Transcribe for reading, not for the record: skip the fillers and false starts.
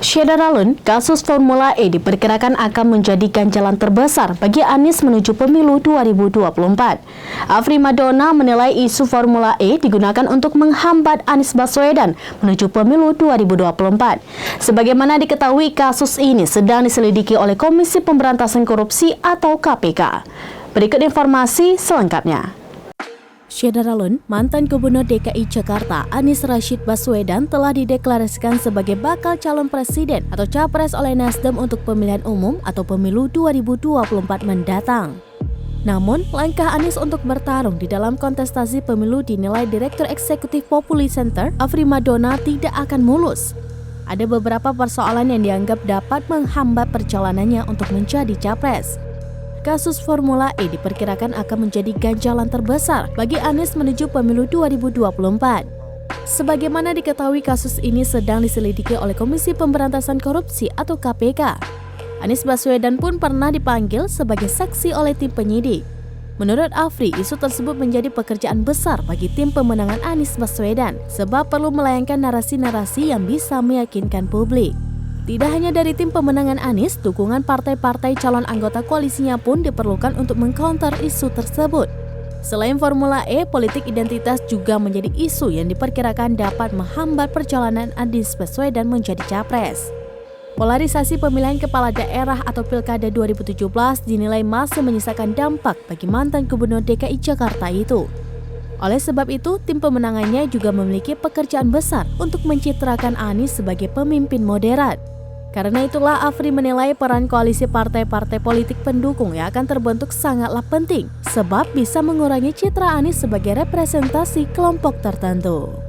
Saudara Alun, kasus Formula E diperkirakan akan menjadi ganjalan terbesar bagi Anies menuju pemilu 2024. Afri Madona menilai isu Formula E digunakan untuk menghambat Anies Baswedan menuju pemilu 2024. Sebagaimana diketahui, kasus ini sedang diselidiki oleh Komisi Pemberantasan Korupsi atau KPK. Berikut informasi selengkapnya. Saudara Alun, mantan Gubernur DKI Jakarta Anies Rashid Baswedan telah dideklarasikan sebagai bakal calon presiden atau capres oleh Nasdem untuk pemilihan umum atau pemilu 2024 mendatang. Namun, langkah Anies untuk bertarung di dalam kontestasi pemilu dinilai Direktur Eksekutif Populi Center Afri Madona tidak akan mulus. Ada beberapa persoalan yang dianggap dapat menghambat perjalanannya untuk menjadi capres. Kasus Formula E diperkirakan akan menjadi ganjalan terbesar bagi Anies menuju pemilu 2024. Sebagaimana diketahui, kasus ini sedang diselidiki oleh Komisi Pemberantasan Korupsi atau KPK. Anies Baswedan pun pernah dipanggil sebagai saksi oleh tim penyidik. Menurut Afri, isu tersebut menjadi pekerjaan besar bagi tim pemenangan Anies Baswedan sebab perlu melayangkan narasi-narasi yang bisa meyakinkan publik. Tidak hanya dari tim pemenangan Anies, dukungan partai-partai calon anggota koalisinya pun diperlukan untuk mengcounter isu tersebut. Selain Formula E, politik identitas juga menjadi isu yang diperkirakan dapat menghambat perjalanan Anies Baswedan menjadi capres. Polarisasi pemilihan kepala daerah atau Pilkada 2017 dinilai masih menyisakan dampak bagi mantan Gubernur DKI Jakarta itu. Oleh sebab itu, tim pemenangannya juga memiliki pekerjaan besar untuk mencitrakan Anies sebagai pemimpin moderat. Karena itulah Afri menilai peran koalisi partai-partai politik pendukung yang akan terbentuk sangatlah penting, sebab bisa mengurangi citra Anies sebagai representasi kelompok tertentu.